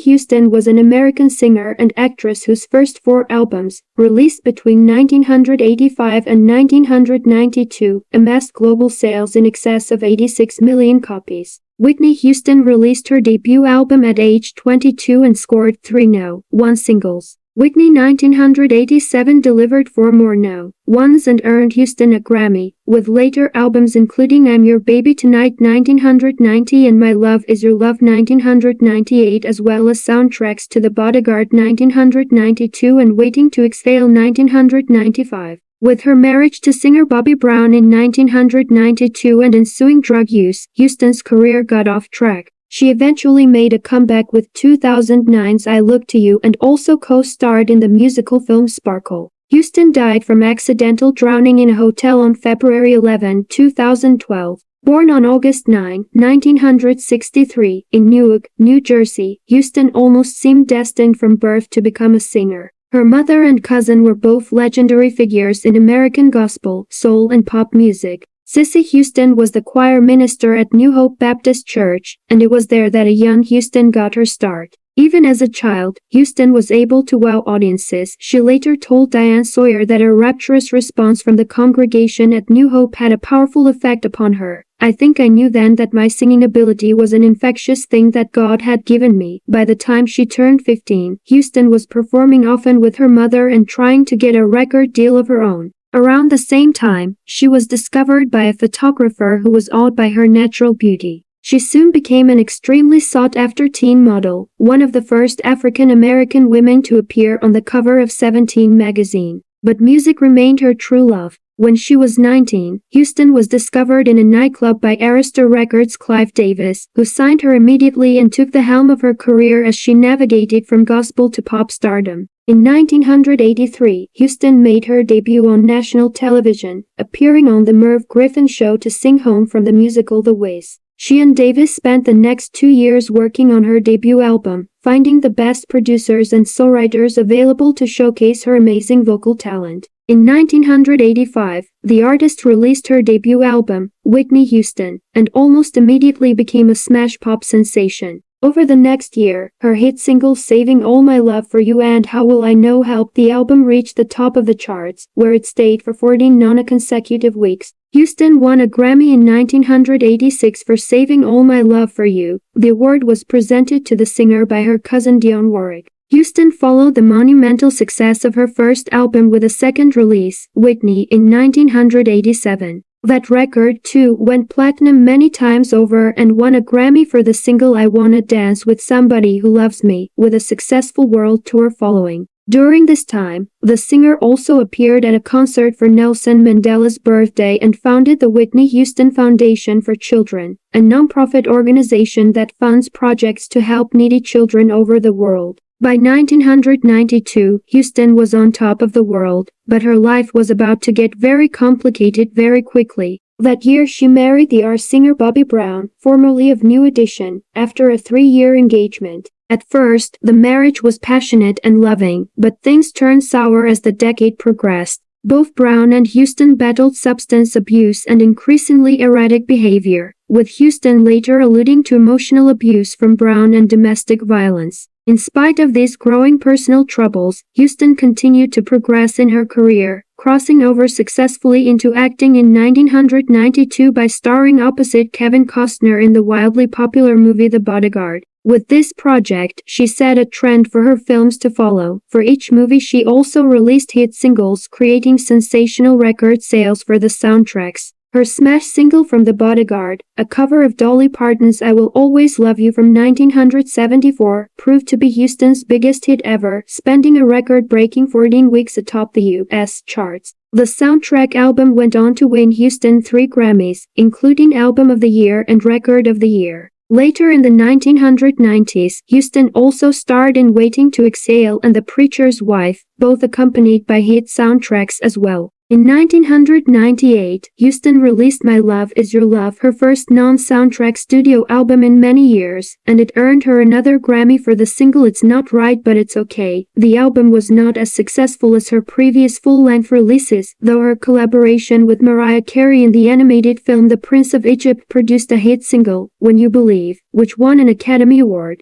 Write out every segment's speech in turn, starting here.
Houston was an American singer and actress whose first 4 albums, released between 1985 and 1992, amassed global sales in excess of 86 million copies. Whitney Houston released her debut album at age 22 and scored 3 No.1 singles. Whitney 1987 delivered 4 more No.1s and earned Houston a Grammy, with later albums including I'm Your Baby Tonight 1990 and My Love Is Your Love 1998, as well as soundtracks to The Bodyguard 1992 and Waiting to Exhale 1995. With her marriage to singer Bobby Brown in 1992 and ensuing drug use, Houston's career got off track. She eventually made a comeback with 2009's I Look to You and also co-starred in the musical film Sparkle. Houston died from accidental drowning in a hotel on February 11, 2012. Born on August 9, 1963, in Newark, New Jersey, Houston almost seemed destined from birth to become a singer. Her mother and cousin were both legendary figures in American gospel, soul and pop music. Cissy Houston was the choir minister at New Hope Baptist Church, and it was there that a young Houston got her start. Even as a child, Houston was able to wow audiences. She later told Diane Sawyer that her rapturous response from the congregation at New Hope had a powerful effect upon her. I think I knew then that my singing ability was an infectious thing that God had given me. By the time she turned 15, Houston was performing often with her mother and trying to get a record deal of her own. Around the same time, she was discovered by a photographer who was awed by her natural beauty. She soon became an extremely sought-after teen model, one of the first African-American women to appear on the cover of Seventeen magazine. But music remained her true love. When she was 19, Houston was discovered in a nightclub by Arista Records' Clive Davis, who signed her immediately and took the helm of her career as she navigated from gospel to pop stardom. In 1983, Houston made her debut on national television, appearing on The Merv Griffin Show to sing Home from the musical The Wiz. She and Davis spent the next 2 years working on her debut album, finding the best producers and songwriters available to showcase her amazing vocal talent. In 1985, the artist released her debut album, Whitney Houston, and almost immediately became a smash pop sensation. Over the next year, her hit singles Saving All My Love for You and How Will I Know helped the album reach the top of the charts, where it stayed for 14 non-consecutive weeks. Houston won a Grammy in 1986 for Saving All My Love for You. The award was presented to the singer by her cousin Dionne Warwick. Houston followed the monumental success of her first album with a second release, Whitney, in 1987. That record, too, went platinum many times over and won a Grammy for the single I Wanna Dance with Somebody Who Loves Me, with a successful world tour following. During this time, the singer also appeared at a concert for Nelson Mandela's birthday and founded the Whitney Houston Foundation for Children, a nonprofit organization that funds projects to help needy children over the world. By 1992, Houston was on top of the world, but her life was about to get very complicated very quickly. That year she married the singer Bobby Brown, formerly of New Edition, after a 3-year engagement. At first, the marriage was passionate and loving, but things turned sour as the decade progressed. Both Brown and Houston battled substance abuse and increasingly erratic behavior, with Houston later alluding to emotional abuse from Brown and domestic violence. In spite of these growing personal troubles, Houston continued to progress in her career, crossing over successfully into acting in 1992 by starring opposite Kevin Costner in the wildly popular movie The Bodyguard. With this project, she set a trend for her films to follow. For each movie she also released hit singles, creating sensational record sales for the soundtracks. Her smash single from The Bodyguard, a cover of Dolly Parton's I Will Always Love You from 1974, proved to be Houston's biggest hit ever, spending a record-breaking 14 weeks atop the U.S. charts. The soundtrack album went on to win Houston 3 Grammys, including Album of the Year and Record of the Year. Later in the 1990s, Houston also starred in Waiting to Exhale and The Preacher's Wife, both accompanied by hit soundtracks as well. In 1998, Houston released My Love Is Your Love, her first non-soundtrack studio album in many years, and it earned her another Grammy for the single It's Not Right But It's Okay. The album was not as successful as her previous full-length releases, though her collaboration with Mariah Carey in the animated film The Prince of Egypt produced a hit single, When You Believe, which won an Academy Award.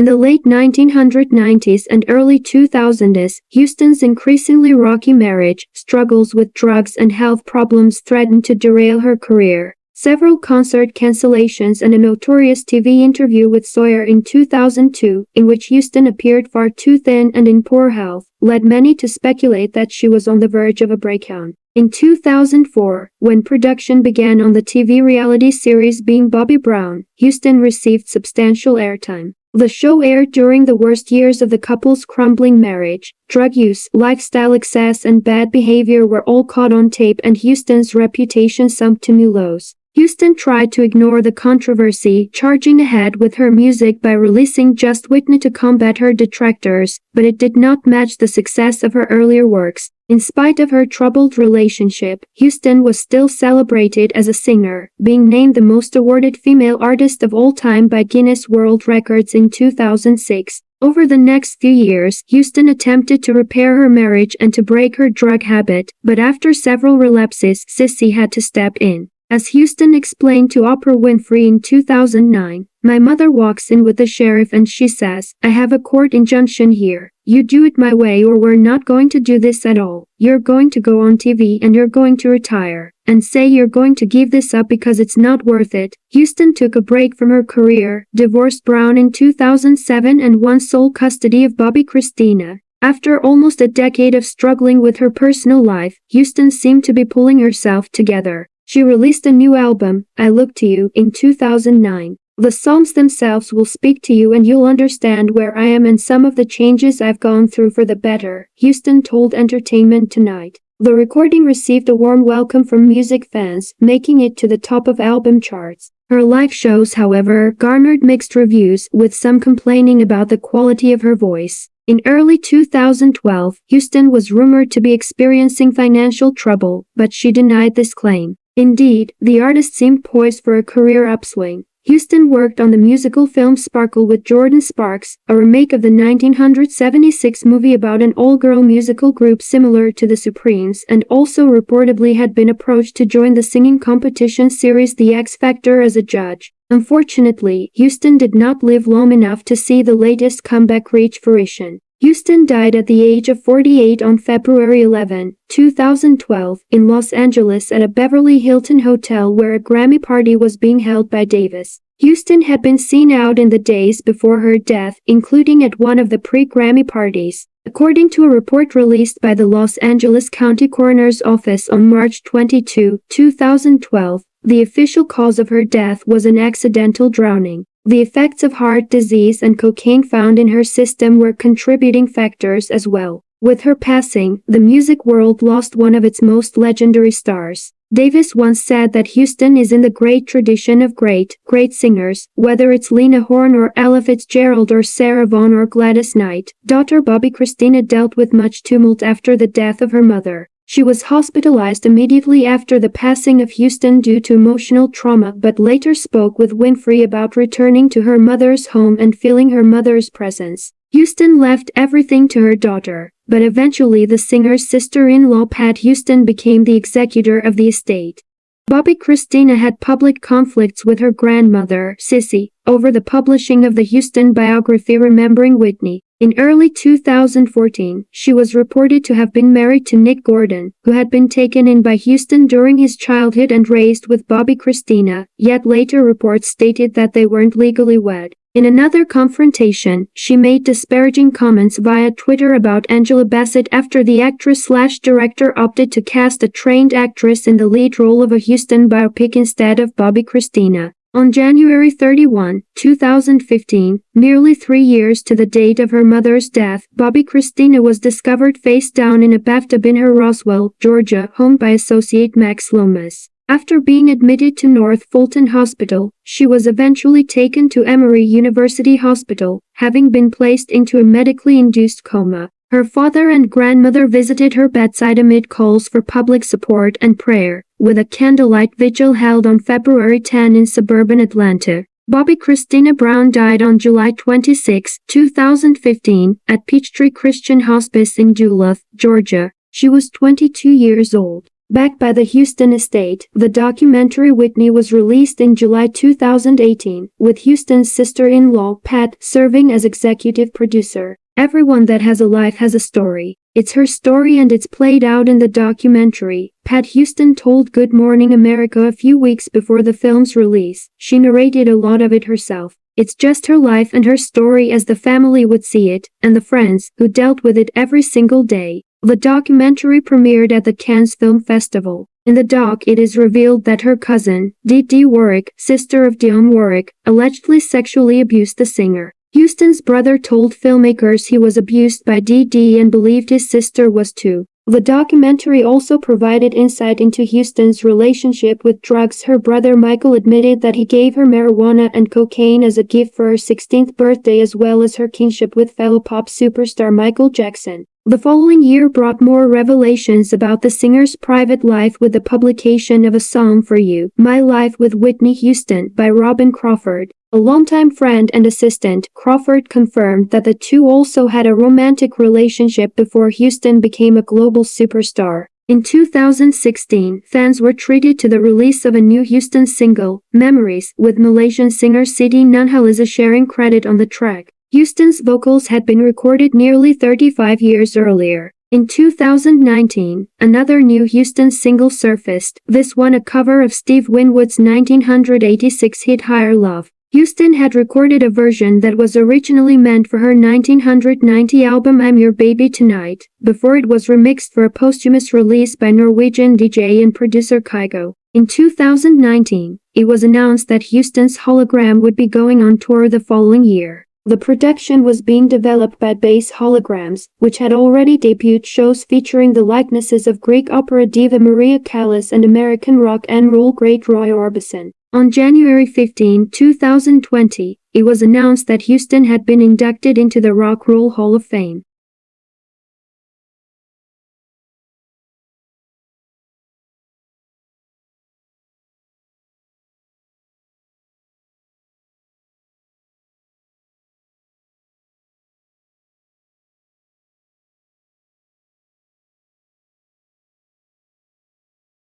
In the late 1990s and early 2000s, Houston's increasingly rocky marriage, struggles with drugs and health problems threatened to derail her career. Several concert cancellations and a notorious TV interview with Sawyer in 2002, in which Houston appeared far too thin and in poor health, led many to speculate that she was on the verge of a breakdown. In 2004, when production began on the TV reality series Being Bobby Brown, Houston received substantial airtime. The show aired during the worst years of the couple's crumbling marriage. Drug use, lifestyle excess and bad behavior were all caught on tape, and Houston's reputation sunk to new lows. Houston tried to ignore the controversy, charging ahead with her music by releasing Just Whitney to combat her detractors, but it did not match the success of her earlier works. In spite of her troubled relationship, Houston was still celebrated as a singer, being named the most awarded female artist of all time by Guinness World Records in 2006. Over the next few years, Houston attempted to repair her marriage and to break her drug habit, but after several relapses, Sissy had to step in. As Houston explained to Oprah Winfrey in 2009, "My mother walks in with the sheriff and she says, 'I have a court injunction here. You do it my way or we're not going to do this at all. You're going to go on TV and you're going to retire, and say you're going to give this up because it's not worth it.'" Houston took a break from her career, divorced Brown in 2007 and won sole custody of Bobby Christina. After almost a decade of struggling with her personal life, Houston seemed to be pulling herself together. She released a new album, I Look to You, in 2009. The songs themselves will speak to you and you'll understand where I am and some of the changes I've gone through for the better, Houston told Entertainment Tonight. The recording received a warm welcome from music fans, making it to the top of album charts. Her live shows, however, garnered mixed reviews, with some complaining about the quality of her voice. In early 2012, Houston was rumored to be experiencing financial trouble, but she denied this claim. Indeed, the artist seemed poised for a career upswing. Houston worked on the musical film Sparkle with Jordan Sparks, a remake of the 1976 movie about an all-girl musical group similar to the Supremes, and also reportedly had been approached to join the singing competition series The X Factor as a judge. Unfortunately, Houston did not live long enough to see the latest comeback reach fruition. Houston died at the age of 48 on February 11, 2012, in Los Angeles at a Beverly Hilton hotel where a Grammy party was being held by Davis. Houston had been seen out in the days before her death, including at one of the pre-Grammy parties. According to a report released by the Los Angeles County Coroner's Office on March 22, 2012, the official cause of her death was an accidental drowning. The effects of heart disease and cocaine found in her system were contributing factors as well. With her passing, the music world lost one of its most legendary stars. Davis once said that Houston is in the great tradition of great singers, whether it's Lena Horne or Ella Fitzgerald or Sarah Vaughan or Gladys Knight. Daughter Bobby Christina dealt with much tumult after the death of her mother. She was hospitalized immediately after the passing of Houston due to emotional trauma, but later spoke with Winfrey about returning to her mother's home and feeling her mother's presence. Houston left everything to her daughter, but eventually the singer's sister-in-law Pat Houston became the executor of the estate. Bobby Christina had public conflicts with her grandmother, Sissy, over the publishing of the Houston biography Remembering Whitney. In early 2014, she was reported to have been married to Nick Gordon, who had been taken in by Houston during his childhood and raised with Bobby Christina, yet later reports stated that they weren't legally wed. In another confrontation, she made disparaging comments via Twitter about Angela Bassett after the actress/director opted to cast a trained actress in the lead role of a Houston biopic instead of Bobby Christina. On January 31, 2015, nearly 3 years to the date of her mother's death, Bobby Christina was discovered face down in a bathtub in her Roswell, Georgia, home by associate Max Lomas. After being admitted to North Fulton Hospital, she was eventually taken to Emory University Hospital, having been placed into a medically induced coma. Her father and grandmother visited her bedside amid calls for public support and prayer, with a candlelight vigil held on February 10 in suburban Atlanta. Bobby Christina Brown died on July 26, 2015, at Peachtree Christian Hospice in Duluth, Georgia. She was 22 years old. Backed by the Houston estate, the documentary Whitney was released in July 2018, with Houston's sister-in-law, Pat, serving as executive producer. Everyone that has a life has a story. It's her story and it's played out in the documentary, Pat Houston told Good Morning America a few weeks before the film's release. She narrated a lot of it herself. It's just her life and her story as the family would see it, and the friends who dealt with it every single day. The documentary premiered at the Cannes Film Festival. In the doc it is revealed that her cousin, Dee Dee Warwick, sister of Dionne Warwick, allegedly sexually abused the singer. Houston's brother told filmmakers he was abused by Dee Dee and believed his sister was too. The documentary also provided insight into Houston's relationship with drugs. Her brother Michael admitted that he gave her marijuana and cocaine as a gift for her 16th birthday, as well as her kinship with fellow pop superstar Michael Jackson. The following year brought more revelations about the singer's private life with the publication of A Song for You, My Life with Whitney Houston by Robin Crawford. A longtime friend and assistant, Crawford confirmed that the two also had a romantic relationship before Houston became a global superstar. In 2016, fans were treated to the release of a new Houston single, Memories, with Malaysian singer Siti Nurhaliza sharing credit on the track. Houston's vocals had been recorded nearly 35 years earlier. In 2019, another new Houston single surfaced, this one a cover of Steve Winwood's 1986 hit Higher Love. Houston had recorded a version that was originally meant for her 1990 album I'm Your Baby Tonight, before it was remixed for a posthumous release by Norwegian DJ and producer Kygo. In 2019, it was announced that Houston's Hologram would be going on tour the following year. The production was being developed by Bass Holograms, which had already debuted shows featuring the likenesses of Greek opera diva Maria Callas and American rock and roll great Roy Orbison. On January 15, 2020, it was announced that Houston had been inducted into the Rock and Roll Hall of Fame.